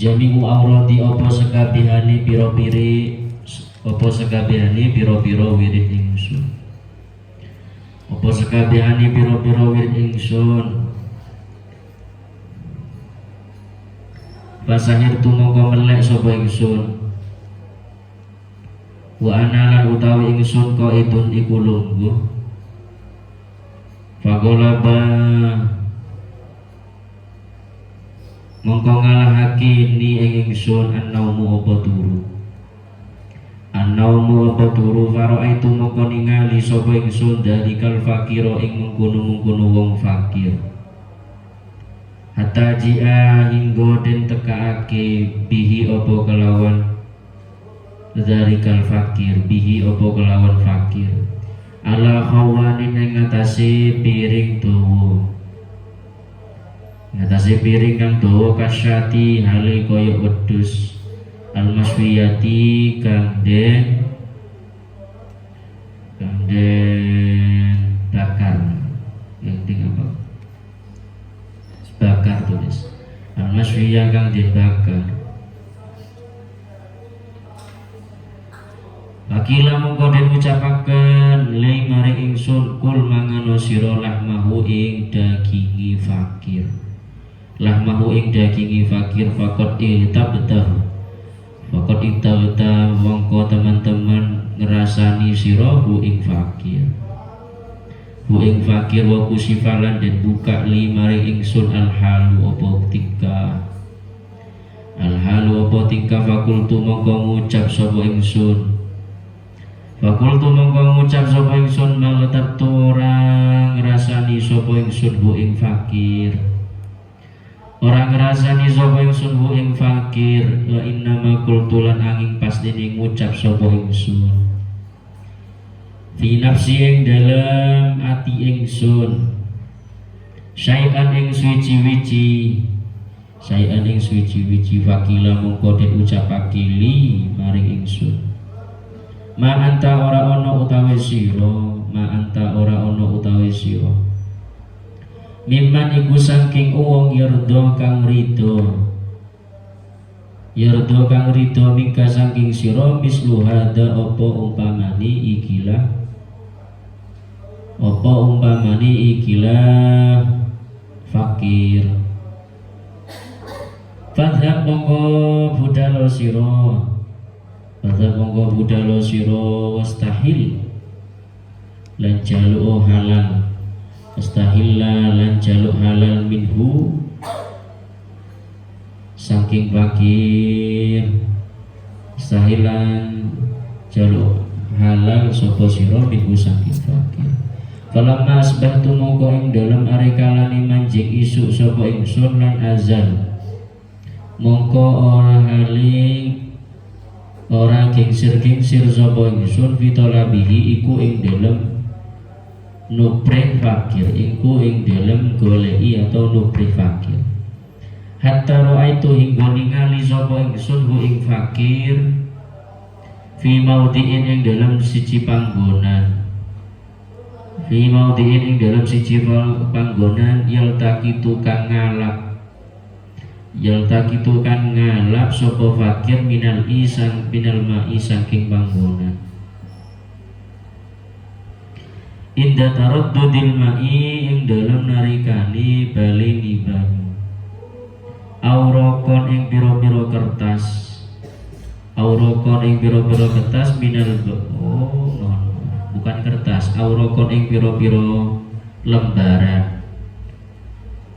Jami'u aurati apa sekabehane pira-pira wirid ingsun. Apa sekabehane pira-pira wirid ingsun. Fasahir tumangka melek sapa ingsun. Wa ana lan utawi ingsun qaidun iku lungguh. Fagolaba mongko ngalahake ni ing ingsun annaumu apa turu faraitu mongko ningali sapa ingsun dari kal fakira ing mengkono-mengkono wong fakir. Hatta jia hingga den tekaake bihi apa kelawan dari kal fakir, bihi apa kelawan fakir. Ala khawanin ing ngatasi piring dawa, ngatasi piring kang dawa kasyati hale kaya wedhus almaswiyati kang den bakar, yang apa bakar tulis almaswiyah kang den bakar. Akila mongko den ucapaken li maring ingsun kul mangano sira lahmahu ing dagingi fakir. Lahmahu ing dagingi fakir fakot itabtahu. Fakot itabta mongko teman-teman ngrasani sira hu ing fakir. Hu ing fakir wa kusifalan den buka li maring ingsun alhalu apa tingkah. Alhalu apa tingkah fakultu mongko ngucap sapa ingsun. Fakultu mongko ngucap sapa ingsun maletat orang ngrasani sapa ingsun bu ing fakir. Orang ngrasani sapa ingsun bu ing fakir. Wa innama kultulan angin pastine ngucap sapa ingsun. Fi nafsi ing dalam ati ingsun. Syai'an ing suci-wici. Syai'an ing suci-wici fakila mongko den ucapake li maring ingsun. Ma anta ora ono utawi sira, ma anta ora ono utawi sira. Mimman iku saking wong yarda kang rida. Yarda kang rida mingka saking sira mislu hada apa umpamane ikilah. Apa umpamane ikilah fakir. Fadhab mongko budal sira. Pada monggo budalo siro wastahil lan jaluk halal, wastahilla lan jaluk halal minhu saking fakir. Wastahilan jaluk halal sapa siro minhu saking fakir. Falamma asbahtu monggo ing dalam arekalane manjing isuk sapa ingsun lan azal mongko ora haling ora gingsir-gingsir sapa ingsun fitolabihi iku ing dalem nuprih fakir, iku ing dalem goleki atau nuprih fakir. Hatta ra'aitu hingga ningali sapa ingsun hu ing fakir fi maudhi'in ing dalem siji panggonan. Fi maudhi'in ing dalem siji panggonan yaltaqitu kang ngalap. Yaltaqitu kan ngalap sapa fakir minal ma'i saking panggonan. Inda taraddudil ma'i ing dalem narikani baleni banyu. Aurokon ing pira-pira kertas. Aurokon ing pira-pira kertas minal bukan kertas. Aurokon ing pira-pira lembaran.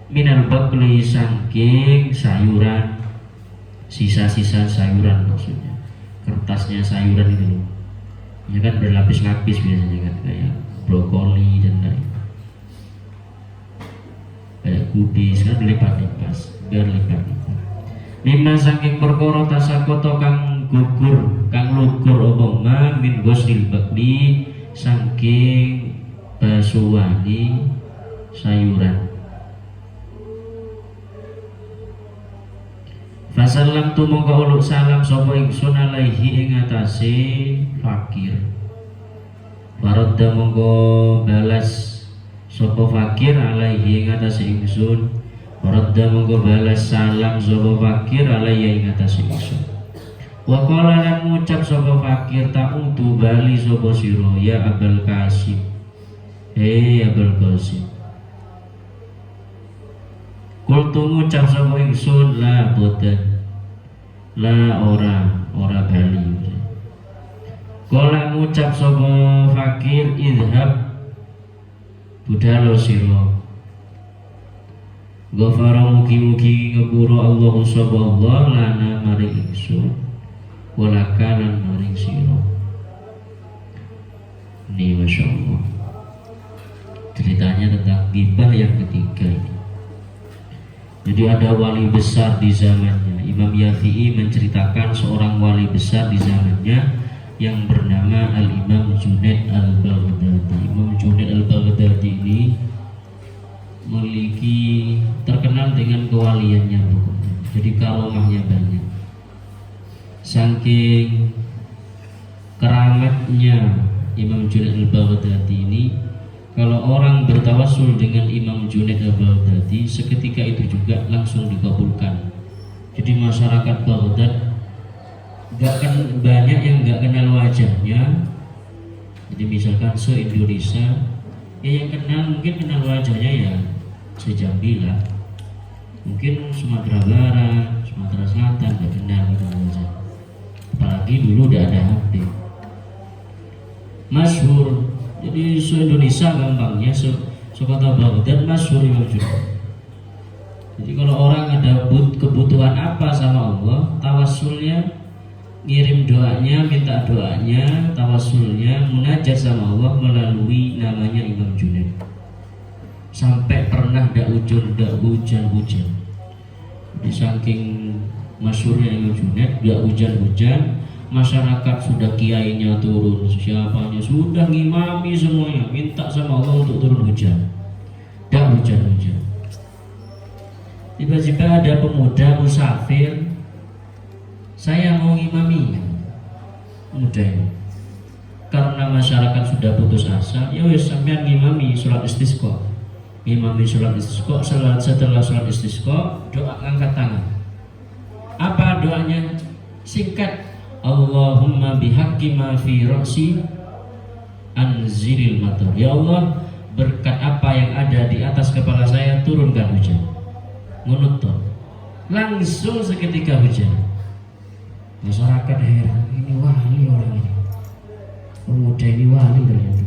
Minal bakli saking sayuran, sisa-sisa sayuran maksudnya, kertasnya sayuran itu loh, ya kan berlapis-lapis biasanya kan, kayak brokoli dan lain, kayak kubis kan berlipat-lipat. Lima saking perkara tasakoto kang gugur, kang lugur omong min gosil bakli saking basuhani sayuran. Fasalam tu mongko uluk salam sapa ingsun alaihi ing atase fakir. Faradda mongko balas sapa fakir alaihi ing atase ingsun Radda mongko balas salam sapa fakir alaiya ing atase ingsun. Wa qala lan ngucap sapa fakir ta'udu bali sapa sira ya Abul Qasim. Hei Abul Qasim. Kultu ngucap sapa ingsun la boten. La ora bali. Kala ngucap sapa fakir idhab budhalo sira. Ghafara mugi-mugi ngapura Allah sapa Allah lana maring ingsun walakalan maring sira. Ini Masya Allah ceritanya tentang ghibah yang ketiga ini. Jadi ada wali besar di zamannya. Imam Syafi'i menceritakan seorang wali besar di zamannya yang bernama Al-Imam Junaid Al-Baghdadi. Imam Junaid Al-Baghdadi ini memiliki terkenal dengan kewaliannya, jadi karomahnya banyak. Saking keramatnya Imam Junaid Al-Baghdadi ini, kalau orang bertawassul dengan Imam Junaid Al-Baghdadi, seketika itu juga langsung dikabulkan. Jadi masyarakat Baghdad banyak yang nggak kenal wajahnya. Jadi misalkan se-Indonesia yang kenal, mungkin kenal wajahnya ya se-Jambi lah, mungkin Sumatera Barat, Sumatera Selatan nggak kenal wajah. Apalagi dulu udah ada HP. Masyhur, jadi se-Indonesia gampangnya, se-kota Baghdad masyhur Imam Junaid. Jadi kalau orang ada kebutuhan apa sama Allah, tawassulnya, ngirim doanya, minta doanya, tawassulnya, munajat sama Allah melalui namanya Imam Junaid. Sampai pernah ndak hujan-hujan. Di saking masyhurnya Imam Junaid, ndak hujan-hujan, masyarakat sudah kiainya turun, siapanya sudah ngimami semuanya, minta sama Allah untuk turun hujan. Ndak hujan-hujan. Tiba-tiba ada pemuda musafir, saya mau ngimami. Muda ini, karena masyarakat sudah putus asa, ya wes sampean ngimami sholat istisqa. Ngimami sholat istisqa, setelah sholat istisqa doa angkat tangan. Apa doanya? Singkat, Allahumma bihaqqi ma fi ra'si anzilil matar. Ya Allah, berkat apa yang ada di atas kepala saya turunkan hujan. Menutup, langsung seketika hujan. Masyarakat heran, ini wali orang ini, pemuda ini wali ternyata.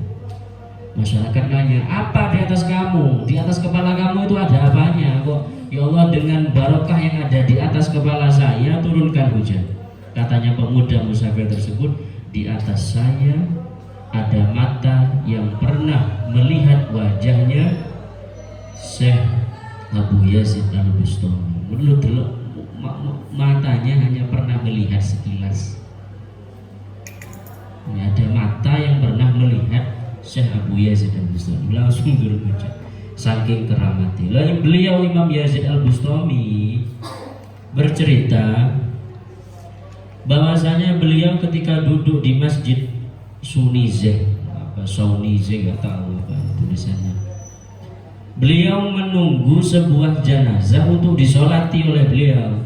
Masyarakat nanya, apa di atas kamu? Di atas kepala kamu itu ada apanya? Kok ya Allah, dengan barokah yang ada di atas kepala saya turunkan hujan. Katanya pemuda musafir tersebut, di atas saya ada mata yang pernah melihat wajahnya Syekh Abu Yazid Al-Bustami. Menurut matanya hanya pernah melihat sekilas. Ini ada mata yang pernah melihat Syekh Abu Yazid Al-Bustami, langsung turun hujan. Saking keramatnya. Lalu beliau Imam Yazid Al-Bustami bercerita bahwasanya beliau ketika duduk di masjid Sunizeh, apa Sunizeh nggak tahu apa tulisannya. Beliau menunggu sebuah jenazah untuk disolati oleh beliau.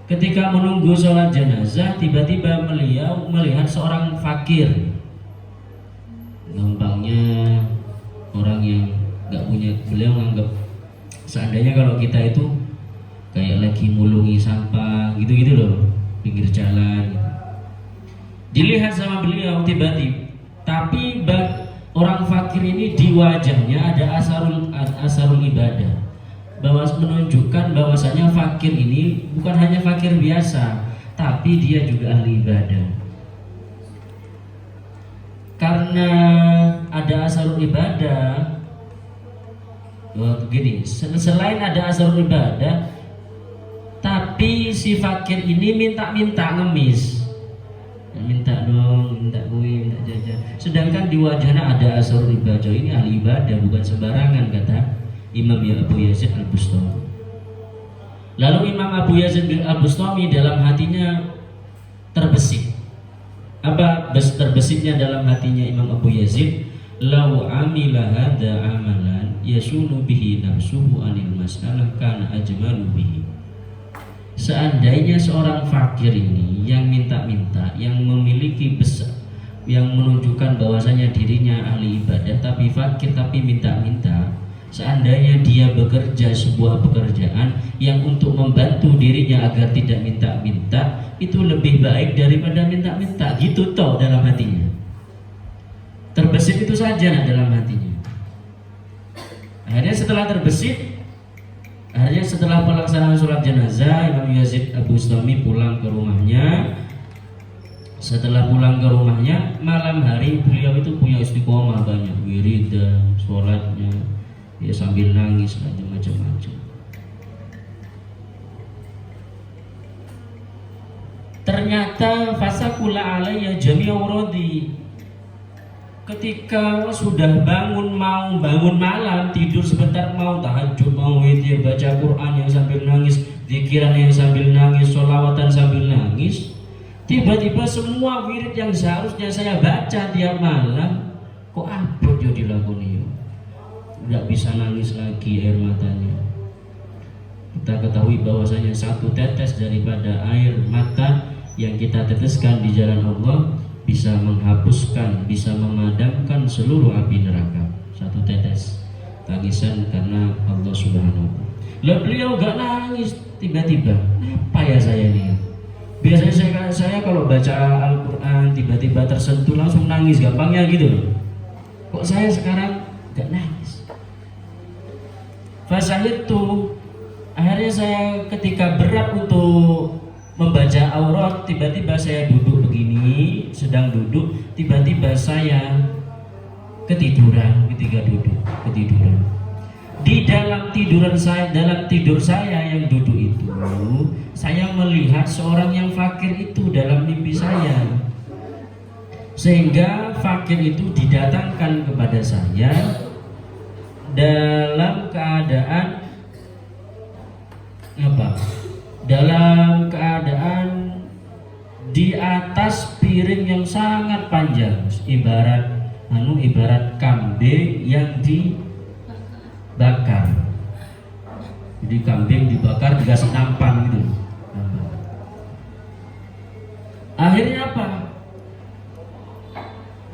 Ketika menunggu sholat jenazah, tiba-tiba beliau melihat seorang fakir. Gampangnya orang yang nggak punya, beliau menganggap seandainya kalau kita itu kayak lagi mulungi sampah gitu-gitu loh, pinggir jalan. Dilihat sama beliau tiba-tiba, tapi orang fakir ini di wajahnya ada asarul ibadah, bahwa menunjukkan bahwasanya fakir ini bukan hanya fakir biasa, tapi dia juga ahli ibadah. Karena ada asarul ibadah, begini, selain ada asarul ibadah, tapi si fakir ini minta-minta ngemis. Minta dong, minta kue, minta jajan. Sedangkan di wajahnya ada asar ibadah. Ini ahli ibadah, bukan sembarangan, kata Imam Abu Yazid Al-Bustami. Lalu Imam Abu Yazid Al-Bustami dalam hatinya terbesit. Apa terbesitnya dalam hatinya Imam Abu Yazid? lau amila hadza amalan yasunu bihi nafsuhu anil mas'alah kana ajmalu bihi. Seandainya seorang fakir ini yang minta-minta, yang memiliki besar, yang menunjukkan bahwasanya dirinya ahli ibadah tapi fakir tapi minta-minta, seandainya dia bekerja sebuah pekerjaan yang untuk membantu dirinya agar tidak minta-minta, itu lebih baik daripada minta-minta. Gitu toh dalam hatinya. Terbesit itu saja nah, dalam hatinya. Akhirnya setelah terbesit, akhirnya setelah pelaksanaan sholat jenazah, Imam Yazid Al-Bustami pulang ke rumahnya. Setelah pulang ke rumahnya, malam hari beliau itu punya istiqomah banyak, wiridan, sholatnya, ya sambil nangis macam-macam. Ternyata fasakula alayya jami'u rodi. Ketika sudah bangun malam, tidur sebentar, mau tahajud, mau witir, baca Quran yang sambil nangis, zikiran yang sambil nangis, sholawatan sambil nangis, tiba-tiba semua wirid yang seharusnya saya baca tiap malam kok abot yo dilakoni yo. Tidak bisa nangis lagi air matanya. Kita ketahui bahwasanya satu tetes daripada air mata yang kita teteskan di jalan Allah bisa menghapuskan, bisa memadamkan seluruh api neraka. Satu tetes tangisan karena Allah Subhanahu. Lah beliau gak nangis tiba-tiba. Apa ya saya ini? Biasanya saya kalau baca Al-Quran tiba-tiba tersentuh langsung nangis gampangnya gitu loh. Kok saya sekarang gak nangis? Fasahirtu, akhirnya saya ketika berat untuk membaca aurat, tiba-tiba saya duduk begini, sedang duduk, tiba-tiba saya ketiduran. Ketika duduk ketiduran. Di dalam tidur saya yang duduk itu, saya melihat seorang yang fakir itu dalam mimpi saya. Sehingga fakir itu didatangkan kepada saya dalam keadaan apa? Dalam keadaan di atas piring yang sangat panjang, ibarat kambing yang dibakar. Jadi kambing dibakar dikasih nampan gitu. Akhirnya apa?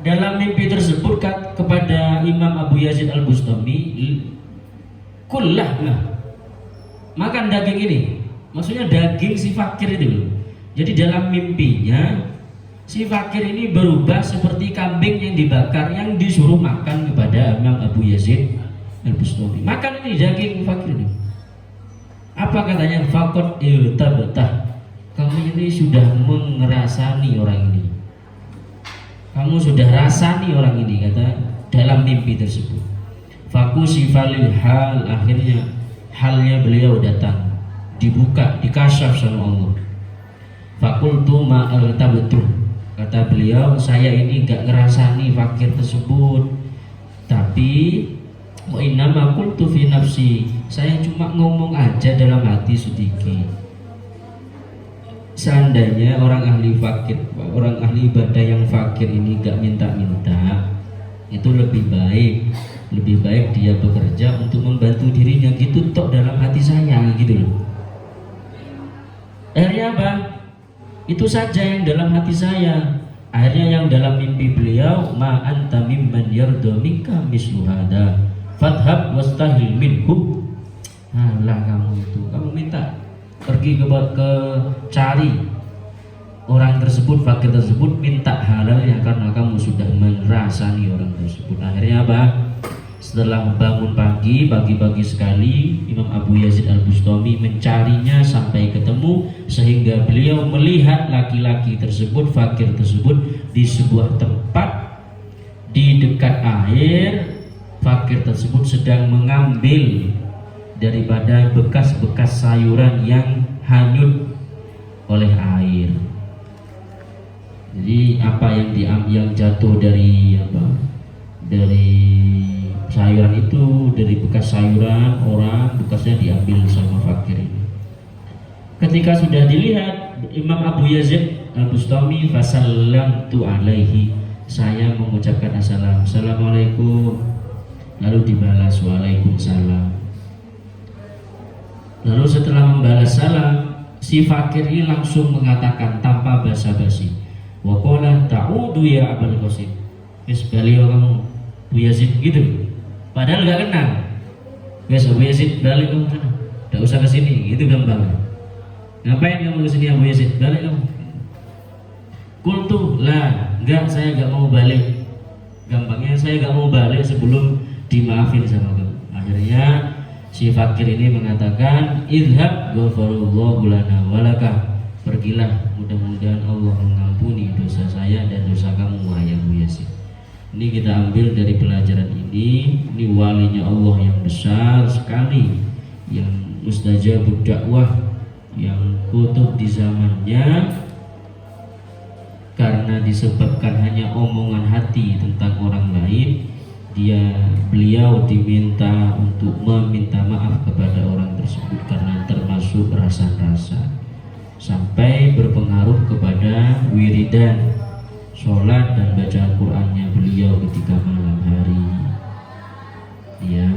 Dalam mimpi tersebut kepada Imam Abu Yazid Al-Bustami, kullah makan daging ini. Maksudnya daging si fakir itu. Jadi dalam mimpinya si fakir ini berubah seperti kambing yang dibakar yang disuruh makan kepada Imam Abu Yazid Al-Bustami. Makan ini daging fakir ini. Apa katanya? Faqad irtabtah. Kamu ini sudah mengerasani orang ini. Kamu sudah rasani orang ini, kata dalam mimpi tersebut. Fakusifalil hal, akhirnya halnya beliau datang, dibuka, dikasyaf sama Allah. Fakultu ma'altabtu, kata beliau, saya ini gak ngerasani fakir tersebut, tapi wa innama qultu fi nafsi, saya cuma ngomong aja dalam hati sedikit. Seandainya orang ahli fakir, orang ahli ibadah yang fakir ini gak minta-minta, itu lebih baik dia bekerja untuk membantu dirinya, gitu tok dalam hati saya, gitu loh. Akhirnya apa? Itu saja yang dalam hati saya. Akhirnya yang dalam mimpi beliau, ma anta mimman yarda minka mislu hada fathab wastahil minhu. Alah kamu itu, kamu minta pergi ke cari orang tersebut, fakir tersebut, minta halalnya karena kamu sudah merasani orang tersebut. Akhirnya apa? Setelah bangun pagi sekali, Imam Abu Yazid Al-Bustami mencarinya sampai ketemu, sehingga beliau melihat laki-laki tersebut, fakir tersebut, di sebuah tempat di dekat air. Fakir tersebut sedang mengambil daripada bekas-bekas sayuran yang hanyut oleh air. Jadi apa yang jatuh dari sayuran itu, dari bekas sayuran orang, bekasnya diambil sama fakir ini. Ketika sudah dilihat, Imam Abu Yazid Al-Bustami fasallamtu alaihi, saya mengucapkan assalamualaikum, lalu dibalas waalaikumsalam. Lalu setelah membalas salam, si fakir ini langsung mengatakan tanpa basa-basi, wa qala ta'udu ya Abul Qasim. Wis balik kamu Bu Yazid gitu. Padahal gak kenal. Wis Bu Yazid balik kamu sana. Gak usah kesini, itu gampang. Ngapain kamu kesini Abu Yazid? Balik kamu. Kultu lah, enggak, saya gak mau balik. Gampangnya saya gak mau balik sebelum dimaafin sama kamu. Akhirnya si fakir ini mengatakan, idhab ghafarallahu lana walaka. Pergilah, mudah-mudahan Allah mengampuni dosa saya dan dosa kamu wahai Abu Yazid. Ini kita ambil dari pelajaran ini walinya Allah yang besar sekali, yang mustajabud dakwah, yang kutub di zamannya, karena disebabkan hanya omongan hati tentang orang lain, beliau diminta untuk meminta maaf kepada orang tersebut karena termasuk rasa-rasa, sampai berpengaruh kepada wiridan, sholat dan baca Al-Qur'annya beliau ketika malam hari. Ya,